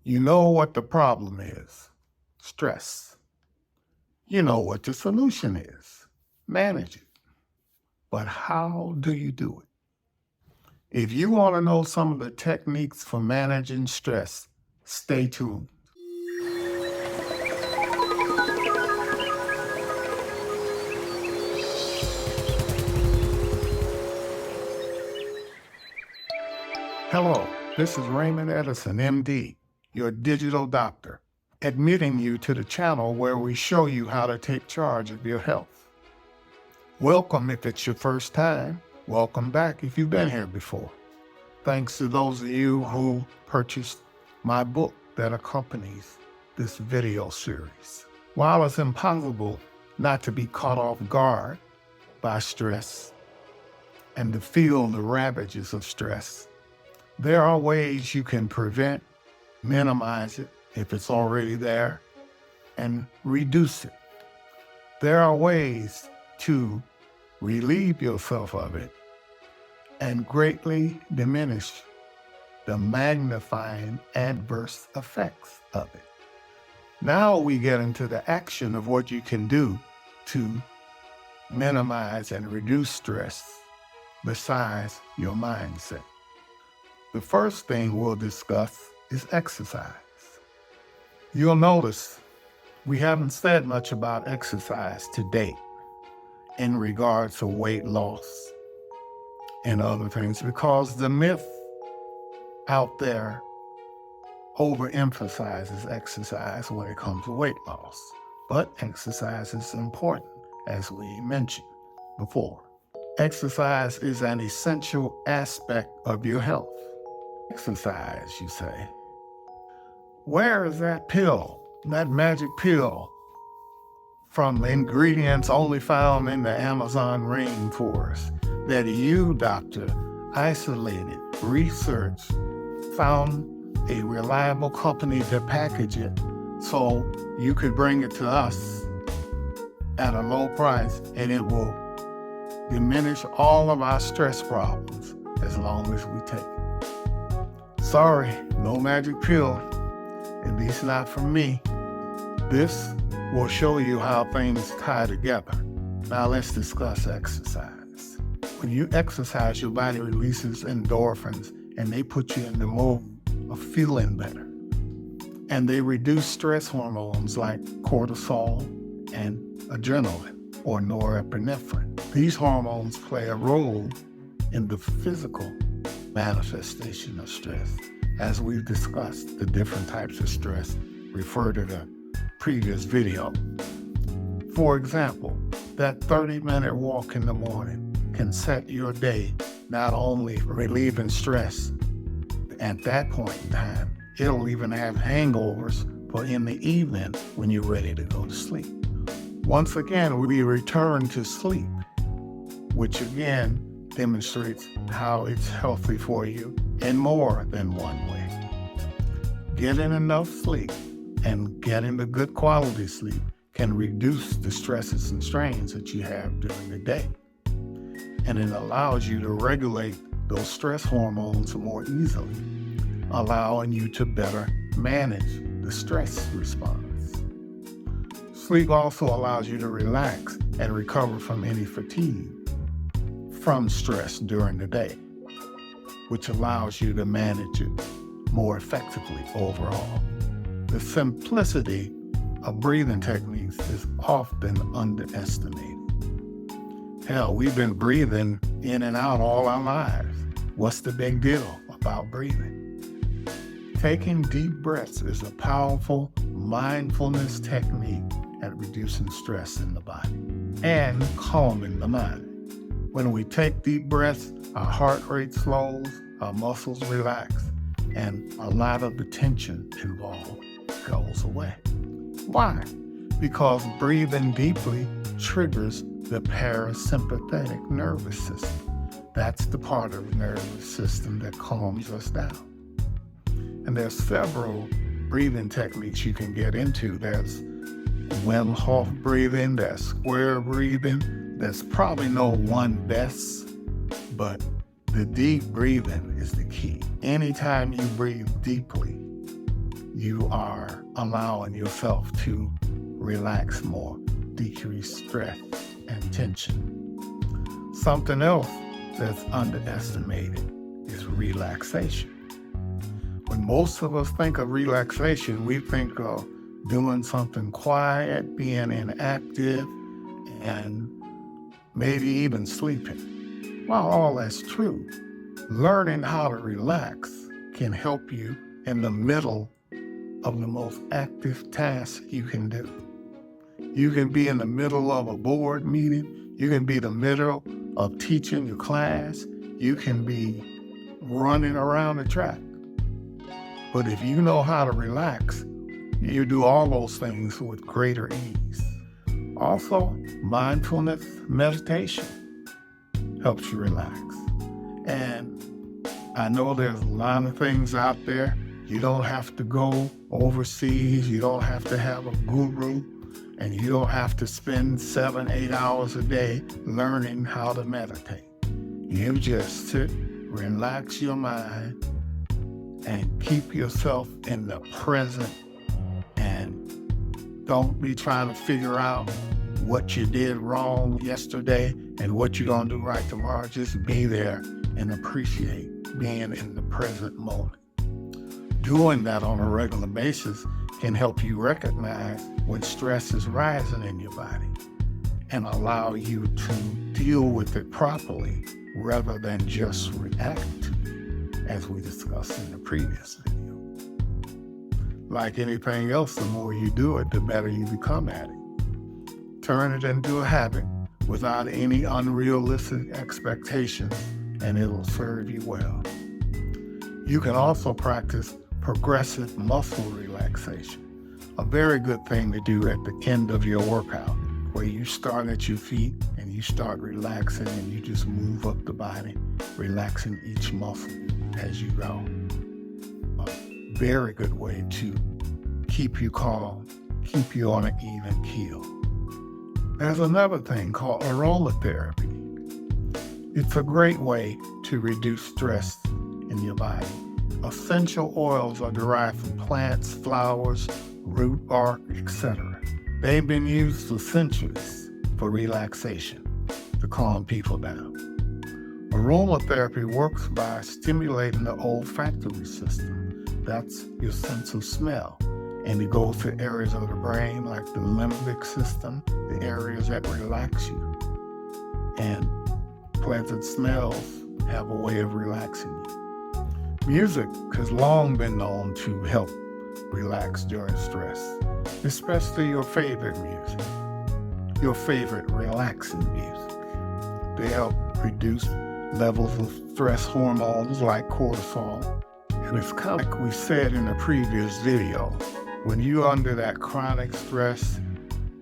You know what the problem is: stress. You know what the solution is: manage it. But how do you do it? If you want to know some of the techniques for managing stress, stay tuned. Hello, this is Raymond Edison, MD, your digital doctor, admitting you to the channel where we show you how to take charge of your health. Welcome if it's your first time. Welcome back if you've been here before. Thanks to those of you who purchased my book that accompanies this video series. While it's impossible not to be caught off guard by stress and to feel the ravages of stress, there are ways you can prevent, minimize it if it's already there, and reduce it. There are ways to relieve yourself of it and greatly diminish the magnifying adverse effects of it. Now we get into the action of what you can do to minimize and reduce stress besides your mindset. The first thing we'll discuss is exercise. You'll notice we haven't said much about exercise to date in regards to weight loss and other things because the myth out there overemphasizes exercise when it comes to weight loss. But exercise is important, as we mentioned before. Exercise is an essential aspect of your health. Exercise, you say. Where is that pill, that magic pill from ingredients only found in the Amazon rainforest that you, doctor, isolated, researched, found a reliable company to package it so you could bring it to us at a low price and it will diminish all of our stress problems as long as we take it? Sorry, no magic pill, at least not from me. This will show you how things tie together. Now let's discuss exercise. When you exercise, your body releases endorphins and they put you in the mood of feeling better. And they reduce stress hormones like cortisol and adrenaline or norepinephrine. These hormones play a role in the physical manifestation of stress. As we've discussed the different types of stress, refer to the previous video. For example, that 30-minute walk in the morning can set your day, not only relieving stress at that point in time, it'll even have hangovers for in the evening when you're ready to go to sleep. Once again, we return to sleep, which again demonstrates how it's healthy for you in more than one way. Getting enough sleep and getting the good quality sleep can reduce the stresses and strains that you have during the day. And it allows you to regulate those stress hormones more easily, allowing you to better manage the stress response. Sleep also allows you to relax and recover from any fatigue from stress during the day, which allows you to manage it more effectively overall. The simplicity of breathing techniques is often underestimated. Hell, we've been breathing in and out all our lives. What's the big deal about breathing? Taking deep breaths is a powerful mindfulness technique at reducing stress in the body and calming the mind. When we take deep breaths, our heart rate slows, our muscles relax, and a lot of the tension involved goes away. Why? Because breathing deeply triggers the parasympathetic nervous system. That's the part of the nervous system that calms us down. And there's several breathing techniques you can get into. There's Wim Hof breathing, there's square breathing. There's probably no one best, but the deep breathing is the key. Anytime you breathe deeply, you are allowing yourself to relax more, decrease stress and tension. Something else that's underestimated is relaxation. When most of us think of relaxation, we think of doing something quiet, being inactive, and maybe even sleeping. While all that's true, learning how to relax can help you in the middle of the most active task you can do. You can be in the middle of a board meeting. You can be in the middle of teaching your class. You can be running around the track. But if you know how to relax, you do all those things with greater ease. Also, mindfulness meditation helps you relax. And I know there's a lot of things out there. You don't have to go overseas. You don't have to have a guru. And you don't have to spend 7-8 hours a day learning how to meditate. You just sit, relax your mind, and keep yourself in the present, and don't be trying to figure out what you did wrong yesterday and what you're going to do right tomorrow. Just be there and appreciate being in the present moment. Doing that on a regular basis can help you recognize when stress is rising in your body and allow you to deal with it properly rather than just react to it, as we discussed in the previous video. Like anything else, the more you do it, the better you become at it. Turn it into a habit without any unrealistic expectations, and it'll serve you well. You can also practice progressive muscle relaxation, a very good thing to do at the end of your workout, where you start at your feet and you start relaxing and you just move up the body, relaxing each muscle as you go. A very good way to keep you calm, keep you on an even keel. There's another thing called aromatherapy. It's a great way to reduce stress in your body. Essential oils are derived from plants, flowers, root bark, etc. They've been used for centuries for relaxation, to calm people down. Aromatherapy works by stimulating the olfactory system. That's your sense of smell. And it goes to areas of the brain like the limbic system, the areas that relax you. And pleasant smells have a way of relaxing you. Music has long been known to help relax during stress, especially your favorite music, your favorite relaxing music. They help reduce levels of stress hormones like cortisol. And it's kind of like we said in the previous video, when you're under that chronic stress,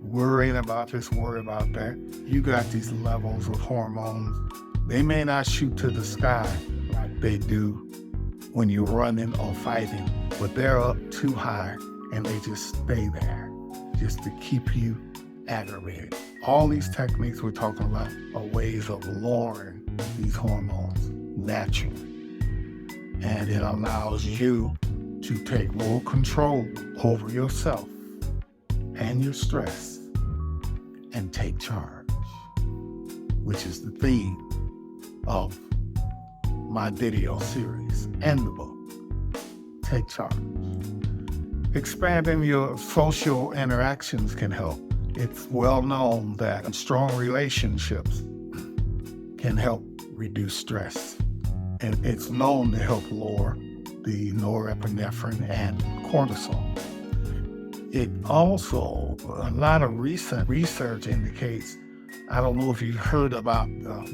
worrying about this, worry about that, you got these levels of hormones. They may not shoot to the sky like they do when you're running or fighting, but they're up too high and they just stay there just to keep you aggravated. All these techniques we're talking about are ways of lowering these hormones naturally. And it allows you to take more control over yourself and your stress and take charge, which is the theme of my video series and the book, Take Charge. Expanding your social interactions can help. It's well known that strong relationships can help reduce stress. And it's known to help lower the norepinephrine and cortisol. It also, a lot of recent research indicates, I don't know if you've heard about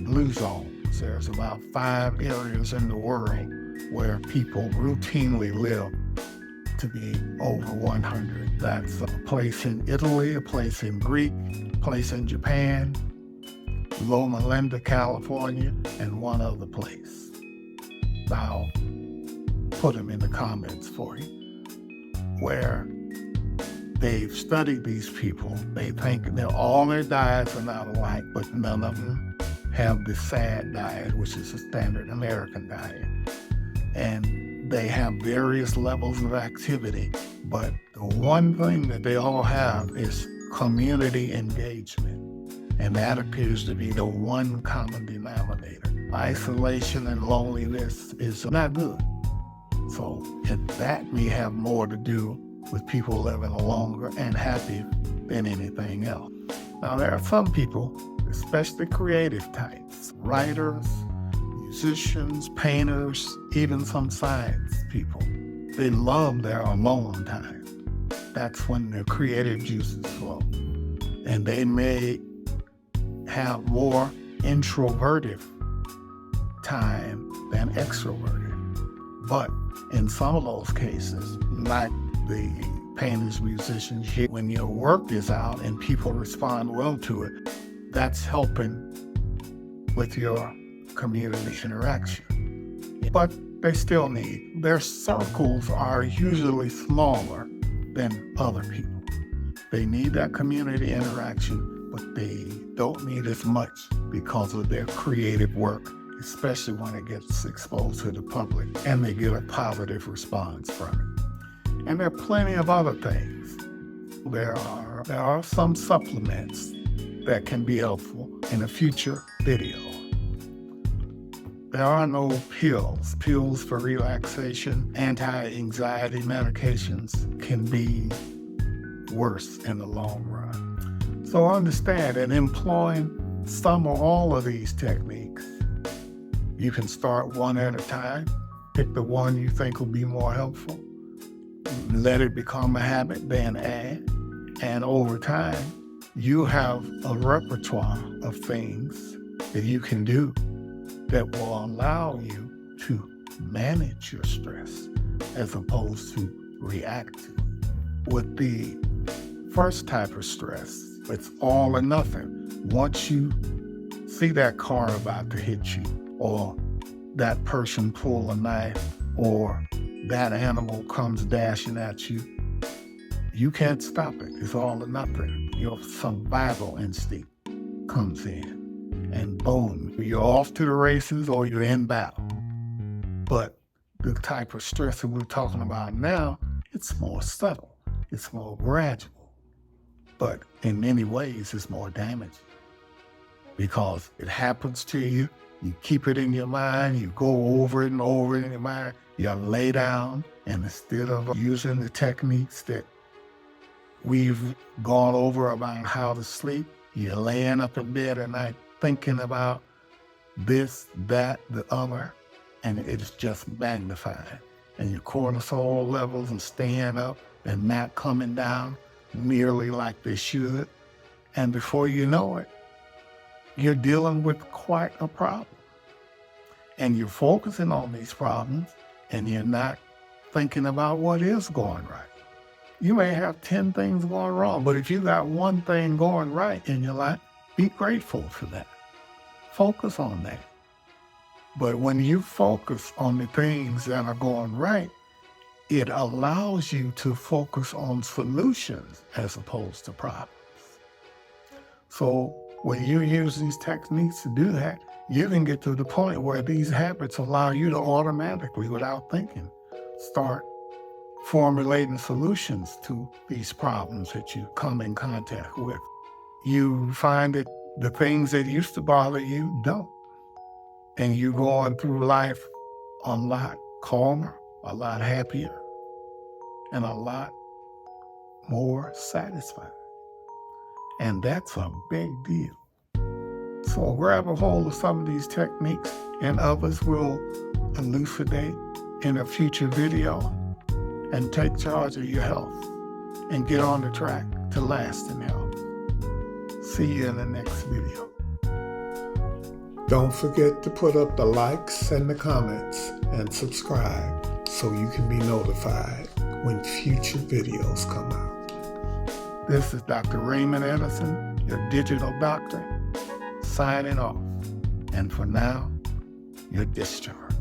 blue zones. There's about 5 areas in the world where people routinely live to be over 100. That's a place in Italy, a place in Greece, a place in Japan, Loma Linda, California, and one other place. I'll put them in the comments for you, where they've studied these people. They think that all their diets are not alike, but none of them have the SAD diet, which is a standard American diet. And They have various levels of activity, but the one thing that they all have is community engagement. And that appears to be the one common denominator. Isolation and loneliness is not good. So that may have more to do with people living longer and happier than anything else. Now, there are some people, especially creative types, writers, musicians, painters, even some science people. They love their alone time. That's when their creative juices flow. And they may have more introverted time than extroverted. But in some of those cases, like the painters, musicians, when your work is out and people respond well to it, that's helping with your community interaction. But they still need, their circles are usually smaller than other people. They need that community interaction, but they don't need as much because of their creative work, especially when it gets exposed to the public and they get a positive response from it. And there are plenty of other things. There are some supplements that can be helpful in a future video. There are no pills. Pills for relaxation, anti-anxiety medications can be worse in the long run. So understand that employing some or all of these techniques, you can start one at a time, pick the one you think will be more helpful, let it become a habit, then add, and over time, you have a repertoire of things that you can do that will allow you to manage your stress as opposed to react to it. With the first type of stress, it's all or nothing. Once you see that car about to hit you, or that person pull a knife, or that animal comes dashing at you, you can't stop it. It's all or nothing. Your survival instinct comes in. And boom, you're off to the races or you're in battle. But the type of stress that we're talking about now, it's more subtle, it's more gradual, but in many ways it's more damaging because it happens to you, you keep it in your mind, you go over it and over it in your mind, you lay down, and instead of using the techniques that we've gone over about how to sleep, you're laying up in bed at night thinking about this, that, the other, and it's just magnified. And your cortisol levels are staying up and not coming down nearly like they should. And before you know it, you're dealing with quite a problem. And you're focusing on these problems and you're not thinking about what is going right. You may have 10 things going wrong, but if you got one thing going right in your life, be grateful for that. Focus on that. But when you focus on the things that are going right, it allows you to focus on solutions as opposed to problems. So when you use these techniques to do that, you can get to the point where these habits allow you to automatically, without thinking, start formulating solutions to these problems that you come in contact with. You find that the things that used to bother you don't. And you're going through life a lot calmer, a lot happier, and a lot more satisfied. And that's a big deal. So grab a hold of some of these techniques, and others will elucidate in a future video, and take charge of your health and get on the track to lasting health. See you in the next video. Don't forget to put up the likes and the comments and subscribe so you can be notified when future videos come out. This is Dr. Raymond Edison, your digital doctor, signing off. And for now, you're discharged.